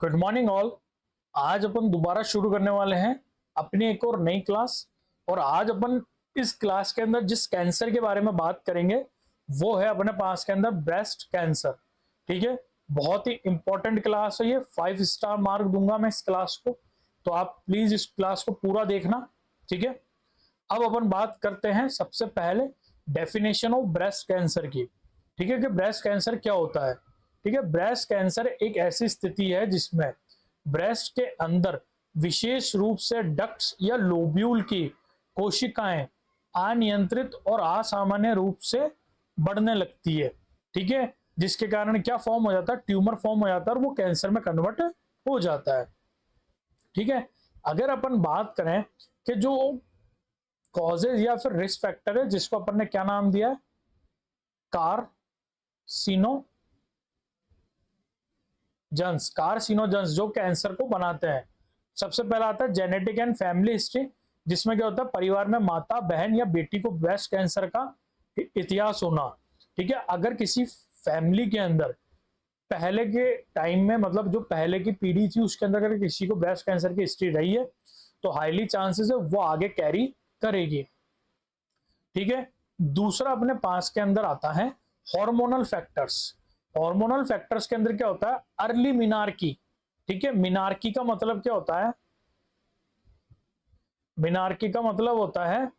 Good morning all. आज अपन दोबारा शुरू करने वाले हैं अपनी एक और नई क्लास। और आज अपन इस क्लास के अंदर जिस कैंसर के बारे में बात करेंगे वो है अपने पास के अंदर ब्रेस्ट कैंसर। ठीक है, बहुत ही इंपॉर्टेंट क्लास है ये। 5 स्टार मार्क दूंगा मैं इस क्लास को, तो आप प्लीज इस क्लास को पूरा देखना। ठीक है, अब अपन बात करते हैं सबसे पहले डेफिनेशन ऑफ ब्रेस्ट कैंसर की। ठीक है, कि ब्रेस्ट कैंसर क्या होता है। ठीक है, ब्रेस्ट कैंसर एक ऐसी स्थिति है जिसमें ब्रेस्ट के अंदर विशेष रूप से डक्ट्स या लोब्यूल की कोशिकाएं अनियंत्रित और असामान्य रूप से बढ़ने लगती है। ठीक है, जिसके कारण क्या फॉर्म हो जाता है, ट्यूमर फॉर्म हो जाता है और वो कैंसर में कन्वर्ट हो जाता है। ठीक है, अगर अपन बात करें कि जो कॉजेज या फिर रिस्क फैक्टर है जिसको अपन ने क्या नाम दिया है, कार्सिनोजेंस जो कैंसर को बनाते हैं। सबसे पहला आता है जेनेटिक एंड फैमिली हिस्ट्री, जिसमें क्या होता है परिवार में माता बहन या बेटी को ब्रेस्ट कैंसर का इतिहास होना। ठीक है, अगर किसी फैमिली के अंदर पहले के टाइम में, मतलब जो पहले की पीढ़ी थी उसके अंदर अगर किसी को ब्रेस्ट कैंसर की हिस्ट्री रही है तो हाईली चांसेस है वो आगे कैरी करेगी। ठीक है, दूसरा अपने पास के अंदर आता है हार्मोनल फैक्टर्स। हार्मोनल फैक्टर्स के अंदर क्या होता है, अर्ली मिनार्की। ठीक है, मिनार्की का मतलब क्या होता है, मिनार्की का मतलब होता है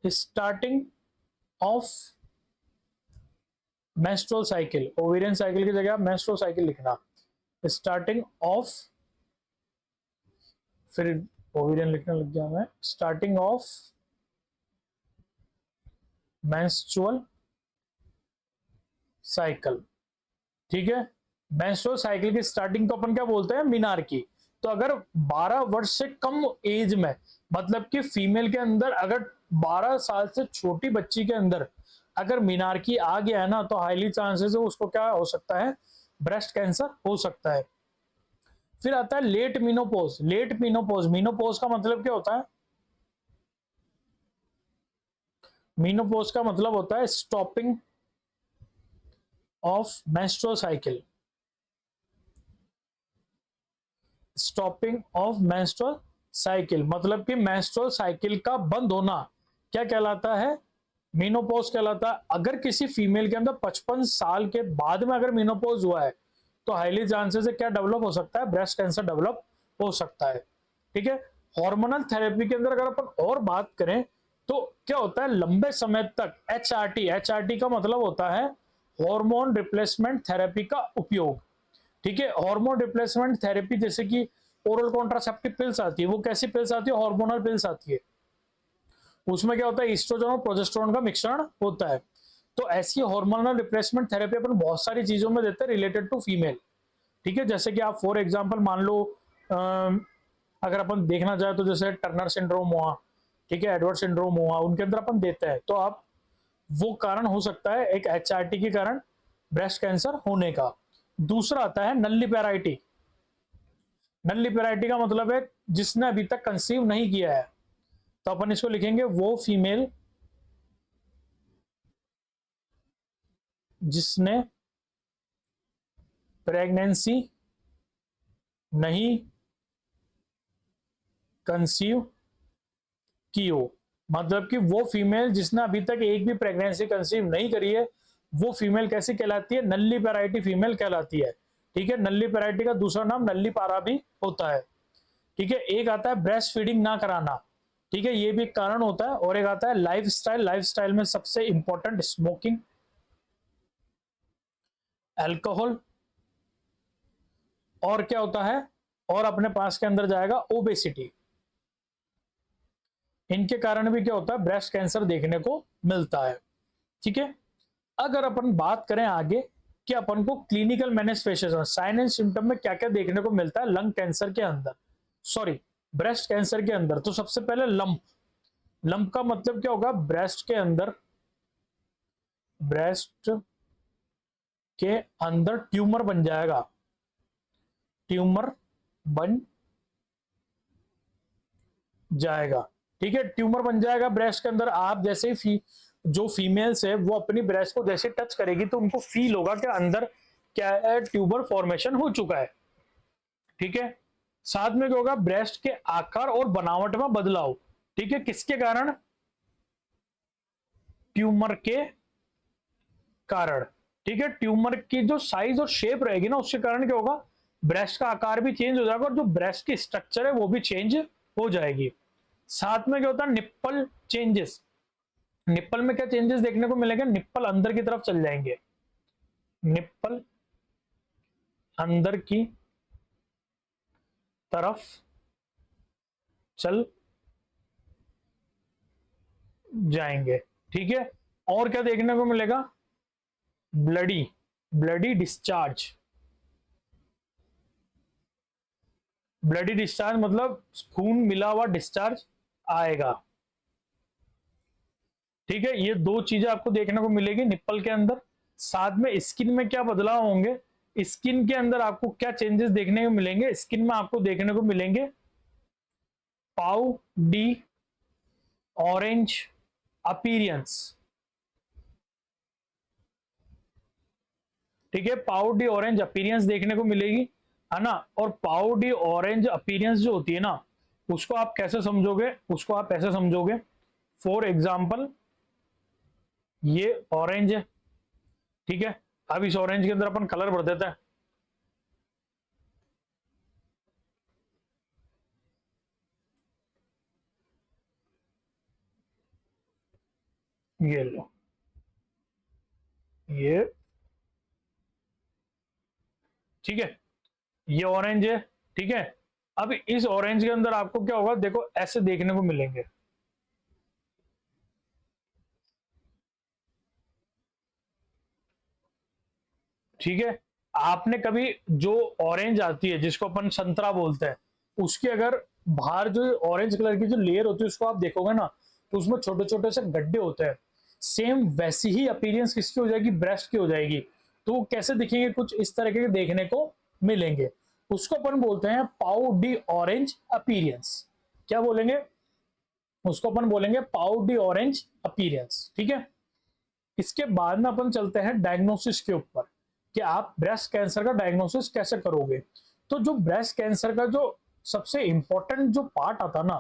starting of menstrual cycle. Ovarian cycle की जगह मेंस्ट्रुअल साइकिल लिखना, स्टार्टिंग ऑफ, फिर ओवेरियन लिखने लग गया मैं, स्टार्टिंग ऑफ मेंस्ट्रुअल साइकिल। ठीक है, मेंस्ट्रुअल साइकिल की स्टार्टिंग को अपन क्या बोलते हैं, मिनार्की। तो अगर 12 वर्ष से कम एज में, मतलब कि फीमेल के अंदर अगर 12 साल से छोटी बच्ची के अंदर अगर मिनार्की आ गया है ना, तो हाईली चांसेस है उसको क्या हो सकता है, ब्रेस्ट कैंसर हो सकता है। फिर आता है late menopause. Late menopause, menopause का मतलब क्या होता है, मीनोपोज का मतलब होता है stopping of menstrual cycle. Stopping of menstrual cycle मतलब कि मेंस्ट्रुअल साइकिल का बंद होना क्या कहलाता है, मीनोपोज कहलाता है। अगर किसी फीमेल के अंदर 55 साल के बाद में अगर मीनोपोज हुआ है तो हाईली चांसेस है क्या डेवलप हो सकता है, ब्रेस्ट कैंसर डेवलप हो सकता है। ठीक है, हार्मोनल थेरेपी के अंदर अगर अपन और बात करें तो क्या होता है, लंबे समय तक एचआरटी, एचआरटी का मतलब होता है हार्मोन रिप्लेसमेंट थेरेपी का उपयोग। ठीक है, हार्मोन रिप्लेसमेंट थेरेपी जैसे कि ओरल कॉन्ट्रासेप्टिव पिल्स आती है, वो कैसी पिल्स आती है, हार्मोनल पिल्स आती है। उसमें क्या होता है, ईस्ट्रोजन और प्रोजेस्टेरोन का मिश्रण होता है। तो ऐसी हार्मोनल रिप्लेसमेंट थेरेपी अपन बहुत सारी चीजों में देते हैं रिलेटेड टू फीमेल। ठीक है, जैसे कि आप फॉर एग्जांपल मान लो अगर अपन देखना चाहे तो जैसे टर्नर सिंड्रोम हुआ, ठीक है, एडवर्ड सिंड्रोम हुआ, उनके अंदर अपन देते हैं। तो आप वो कारण हो सकता है एक एचआरटी के कारण ब्रेस्ट कैंसर होने का। दूसरा आता है नल्लीपेराइटी। नल्लीपेराइटी का मतलब है जिसने अभी तक कंसीव नहीं किया है, तो अपन इसको लिखेंगे वो फीमेल जिसने प्रेगनेंसी नहीं कंसीव की हो। मतलब कि वो फीमेल जिसने अभी तक एक भी प्रेगनेंसी कंसीव नहीं करी है, वो फीमेल कैसी कहलाती है, नल्लीपेराइटी फीमेल कहलाती है। ठीक है, नल्लीपेराइटी का दूसरा नाम नल्लीपारा भी होता है। ठीक है, एक आता है ब्रेस्ट फीडिंग ना कराना। ठीक है, ये भी एक कारण होता है। और एक आता है लाइफस्टाइल। लाइफस्टाइल में सबसे इंपॉर्टेंट स्मोकिंग, अल्कोहल, और क्या होता है, और अपने पास के अंदर जाएगा ओबेसिटी। इनके कारण भी क्या होता है, ब्रेस्ट कैंसर देखने को मिलता है। ठीक है, अगर अपन बात करें आगे कि अपन को clinical manifestation, sign and symptom में क्या क्या देखने को मिलता है लंग कैंसर के अंदर, सॉरी ब्रेस्ट कैंसर के अंदर। तो सबसे पहले लंप। लंप का मतलब क्या होगा, ब्रेस्ट के अंदर, ब्रेस्ट के अंदर ट्यूमर बन जाएगा, ट्यूमर बन जाएगा। ठीक है, ट्यूमर बन जाएगा ब्रेस्ट के अंदर। आप जैसे ही जो फीमेल्स है वो अपनी ब्रेस्ट को जैसे टच करेगी तो उनको फील होगा कि अंदर क्या है, ट्यूबर फॉर्मेशन हो चुका है। ठीक है, साथ में क्या होगा, ब्रेस्ट के आकार और बनावट में बदलाव। ठीक है, किसके कारण, ट्यूमर के कारण। ठीक है, ट्यूमर की जो साइज और शेप रहेगी ना, उसके कारण क्या होगा, ब्रेस्ट का आकार भी चेंज हो जाएगा और जो ब्रेस्ट की स्ट्रक्चर है वो भी चेंज हो जाएगी। साथ में क्या होता है, निप्पल चेंजेस। निप्पल में क्या चेंजेस देखने को मिलेंगे, निप्पल अंदर की तरफ चल जाएंगे, निप्पल अंदर की तरफ चल जाएंगे। ठीक है, और क्या देखने को मिलेगा, bloody, bloody discharge. Bloody discharge मतलब खून मिला हुआ डिस्चार्ज आएगा। ठीक है, ये दो चीजें आपको देखने को मिलेगी निप्पल के अंदर। साथ में स्किन में क्या बदलाव होंगे, स्किन के अंदर आपको क्या चेंजेस देखने को मिलेंगे, स्किन में आपको देखने को मिलेंगे पाउ डी ऑरेंज अपीरियंस। ठीक है, पाउ डी ऑरेंज अपीरियंस देखने को मिलेगी, है ना। और पाउ डी ऑरेंज अपीरियंस जो होती है ना, उसको आप कैसे समझोगे, उसको आप ऐसे समझोगे, फॉर एग्जाम्पल ये ऑरेंज है। ठीक है, अब इस ऑरेंज के अंदर अपन कलर भर देता है, ये लो, ये ठीक है, ये ऑरेंज है। ठीक है, अब इस ऑरेंज के अंदर आपको क्या होगा, देखो ऐसे देखने को मिलेंगे। ठीक है, आपने कभी जो ऑरेंज आती है जिसको अपन संतरा बोलते हैं, उसके अगर बाहर जो ऑरेंज कलर की जो लेयर होती है उसको आप देखोगे ना, तो उसमें छोटे छोटे से गड्ढे होते हैं। सेम वैसी ही अपीयरेंस किसकी हो जाएगी, ब्रेस्ट की हो जाएगी। तो वो कैसे दिखेंगे, कुछ इस तरह के देखने को मिलेंगे। उसको अपन बोलते हैं पाउ डी ऑरेंज अपीयरेंस। क्या बोलेंगे, उसको अपन बोलेंगे पाउ डी ऑरेंज अपीयरेंस। ठीक है, इसके बाद में अपन चलते हैं डायग्नोसिस के ऊपर, कि आप ब्रेस्ट कैंसर का डायग्नोसिस कैसे करोगे। तो जो ब्रेस्ट कैंसर का जो सबसे इंपॉर्टेंट जो पार्ट आता ना,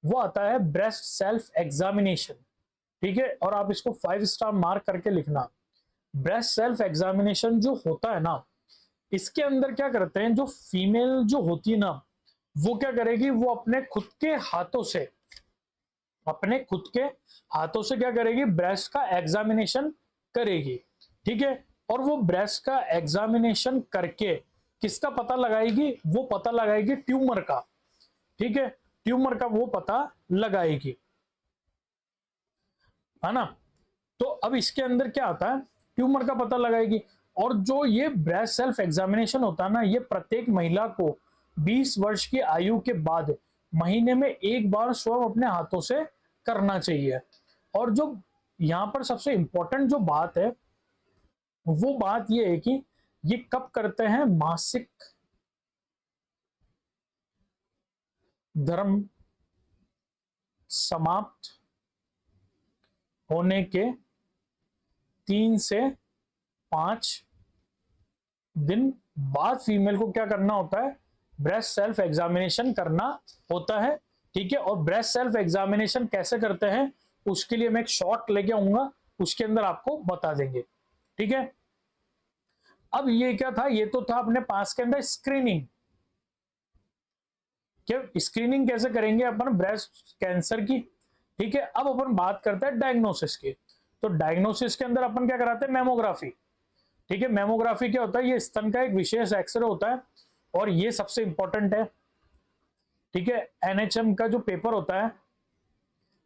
वो आता है ब्रेस्ट सेल्फ एग्जामिनेशन। ठीक है, और आप इसको 5 स्टार मार्क करके लिखना। ब्रेस्ट सेल्फ एग्जामिनेशन जो होता है ना, इसके अंदर क्या करते हैं, जो फीमेल जो होती है ना, वो क्या करेगी, वो अपने खुद के हाथों से, अपने खुद के हाथों से क्या करेगी, ब्रेस्ट का एग्जामिनेशन करेगी। ठीक है, और वो ब्रेस्ट का एग्जामिनेशन करके किसका पता लगाएगी, वो पता लगाएगी ट्यूमर का। ठीक है, ट्यूमर का वो पता लगाएगी, है ना। तो अब इसके अंदर क्या आता है, ट्यूमर का पता लगाएगी। और जो ये ब्रेस्ट सेल्फ एग्जामिनेशन होता है ना, ये प्रत्येक महिला को 20 वर्ष की आयु के बाद महीने में एक बार स्वयं अपने हाथों से करना चाहिए। और जो यहां पर सबसे इंपॉर्टेंट जो बात है, वो बात ये है कि ये कब करते हैं, मासिक धर्म समाप्त होने के 3 से 5 दिन बाद फीमेल को क्या करना होता है, ब्रेस्ट सेल्फ एग्जामिनेशन करना होता है। ठीक है, और ब्रेस्ट सेल्फ एग्जामिनेशन कैसे करते हैं, उसके लिए मैं एक शॉर्ट लेके आऊंगा, उसके अंदर आपको बता देंगे। ठीक है, अब ये क्या था, ये तो था अपने पास के अंदर स्क्रीनिंग। क्या स्क्रीनिंग कैसे करेंगे अपन ब्रेस्ट कैंसर की। ठीक है, अब अपन बात करते हैं डायग्नोसिस की। तो डायग्नोसिस के अंदर अपन क्या कराते हैं, मेमोग्राफी। ठीक है, मेमोग्राफी क्या होता है, ये स्तन का एक विशेष एक्सरे होता है, और ये सबसे इंपॉर्टेंट है। ठीक है, एनएचएम का जो पेपर होता है,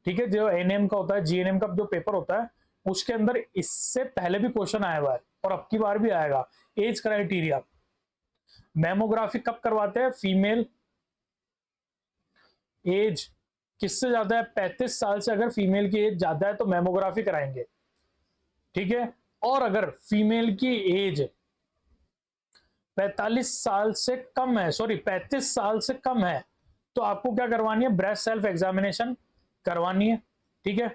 ठीक है, जो एनएम का होता है, जीएनएम का जो पेपर होता है, उसके अंदर इससे पहले भी क्वेश्चन आया हुआ है और अब की बार भी आएगा। एज क्राइटेरिया, मेमोग्राफी कब करवाते हैं, फीमेल एज किससे ज्यादा है, 35 साल से अगर फीमेल की एज ज्यादा है तो मेमोग्राफी कराएंगे। ठीक है, और अगर फीमेल की एज 45 साल से कम है, सॉरी 35 साल से कम है, तो आपको क्या करवानी है, ब्रेस्ट सेल्फ एग्जामिनेशन करवानी है। ठीक है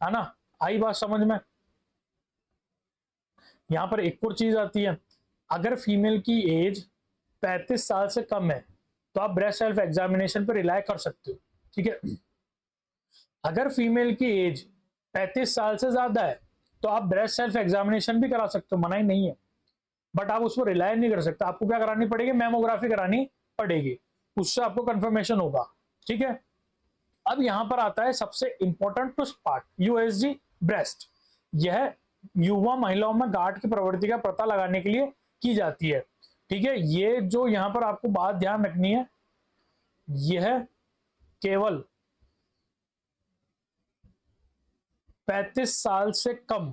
ना, आई बात समझ में। यहां पर एक और चीज आती है, अगर फीमेल की एज 35 साल से कम है तो आप ब्रेस्ट सेल्फ एग्जामिनेशन पर रिलाय कर सकते हो, ठीक है। अगर फीमेल की एज 35 साल से ज्यादा है तो आप ब्रेस्ट सेल्फ एग्जामिनेशन भी करा सकते हो, मना ही नहीं है, बट आप उस पर रिलाय नहीं कर सकते। आपको क्या करानी पड़ेगी, मैमोग्राफी करानी पड़ेगी, उससे आपको कंफर्मेशन होगा, ठीक है। अब यहां पर आता है सबसे इंपॉर्टेंट पार्ट, यूएसजी ब्रेस्ट। यह युवा महिलाओं में गांठ की प्रवृत्ति का पता लगाने के लिए की जाती है, ठीक है। ये जो यहां पर आपको बात ध्यान रखनी है, यह केवल 35 साल से कम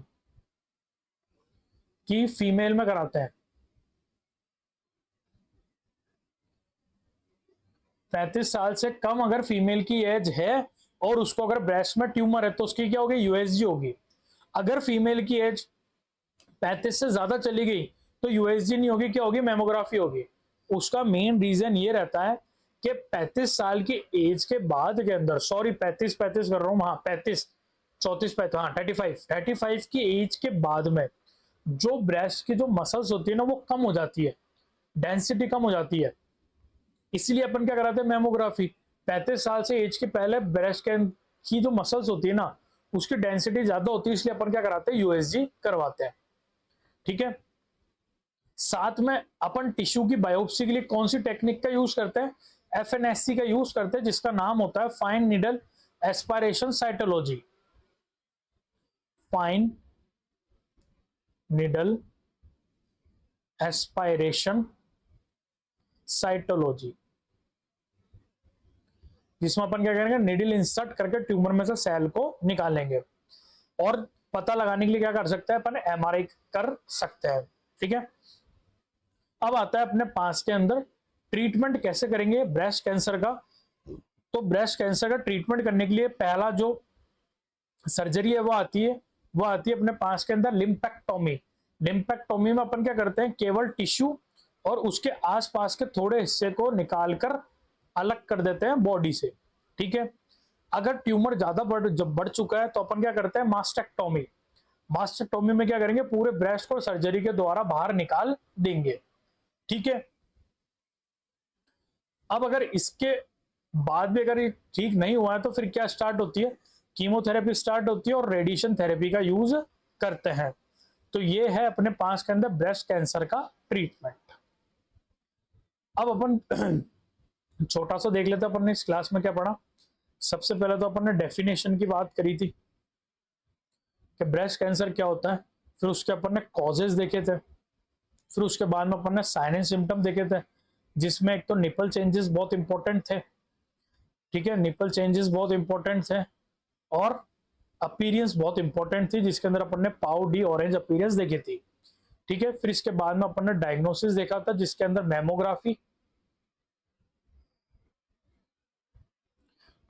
की फीमेल में कराते हैं। 35 साल से कम अगर फीमेल की एज है और उसको अगर ब्रेस्ट में ट्यूमर है तो उसकी क्या होगी, यूएसजी होगी। अगर फीमेल की एज 35 से ज्यादा चली गई तो यूएसजी नहीं होगी, क्या होगी, मैमोग्राफी होगी। उसका मेन रीजन ये रहता है कि 35 साल की एज के बाद के अंदर, सॉरी 35 कर रहा हूं, हाँ 35 34 35, हाँ 35 की एज के बाद में जो ब्रेस्ट की जो मसल्स होती है ना वो कम हो जाती है, डेंसिटी कम हो जाती है, इसीलिए अपन क्या कराते हैं, मैमोग्राफी। 35 साल से एज के पहले ब्रेस्ट की जो मसल्स होती है ना उसकी डेंसिटी ज्यादा होती है, इसलिए अपन क्या कराते हैं, यूएसजी करवाते हैं, ठीक है। साथ में अपन टिश्यू की बायोप्सी के लिए कौन सी टेक्निक का यूज करते हैं, एफएनएससी का यूज करते हैं, जिसका नाम होता है fine needle aspiration cytology. Fine needle aspiration cytology, जिसमें अपन क्या करेंगे, निडल इंसर्ट करके ट्यूमर में से सेल को निकालेंगे, और पता लगाने के लिए क्या कर सकते हैं अपन, एमआरआई कर सकते हैं, ठीक है। अब आता है अपने पास के अंदर ट्रीटमेंट कैसे करेंगे ब्रेस्ट कैंसर का। तो ब्रेस्ट कैंसर का ट्रीटमेंट करने के लिए पहला जो सर्जरी है वो आती है अपने पास के अंदर लिम्पेक्टोमी। लिम्पेक्टोमी में अपन क्या करते हैं, केवल टिश्यू और उसके आसपास के थोड़े हिस्से को निकालकर अलग कर देते हैं बॉडी से, ठीक है। अगर ट्यूमर ज्यादा बढ़ चुका है तो अपन क्या करते हैं, मास्टेक्टोमी। मास्टेक्टोमी में क्या करेंगे, पूरे ब्रेस्ट को सर्जरी के द्वारा बाहर निकाल देंगे, ठीक है। अब अगर इसके बाद भी अगर ये ठीक नहीं हुआ है तो फिर क्या स्टार्ट होती है, कीमोथेरेपी स्टार्ट होती है और रेडिएशन थेरेपी का यूज करते हैं। तो ये है अपने पास के अंदर ब्रेस्ट कैंसर का ट्रीटमेंट। अब अपन छोटा सा देख लेते हैं अपन ने इस क्लास में क्या पढ़ा। सबसे पहले तो अपन ने डेफिनेशन की बात करी थी कि ब्रेस्ट कैंसर क्या होता है, फिर उसके अपन ने कॉजेज देखे थे, फिर उसके बाद में अपन ने साइन एंड सिम्टम देखे थे, जिसमें एक तो निपल चेंजेस बहुत इंपॉर्टेंट थे, ठीक है, निपल चेंजेस बहुत इंपॉर्टेंट थे, और अपीयरेंस बहुत इंपॉर्टेंट थी, जिसके अंदर अपन ने पाउ डी ऑरेंज अपीयरेंस देखी थी, ठीक है। फिर इसके बाद में अपन ने डायग्नोसिस देखा था, जिसके अंदर मैमोग्राफी,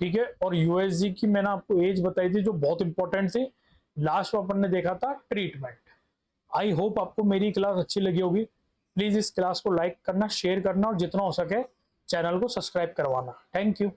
ठीक है, और यूएसजी की मैंने आपको एज बताई थी जो बहुत इंपॉर्टेंट थी। लास्ट में अपन ने देखा था ट्रीटमेंट। आई होप आपको मेरी क्लास अच्छी लगी होगी। प्लीज इस क्लास को लाइक करना, शेयर करना और जितना हो सके चैनल को सब्सक्राइब करवाना। Thank you.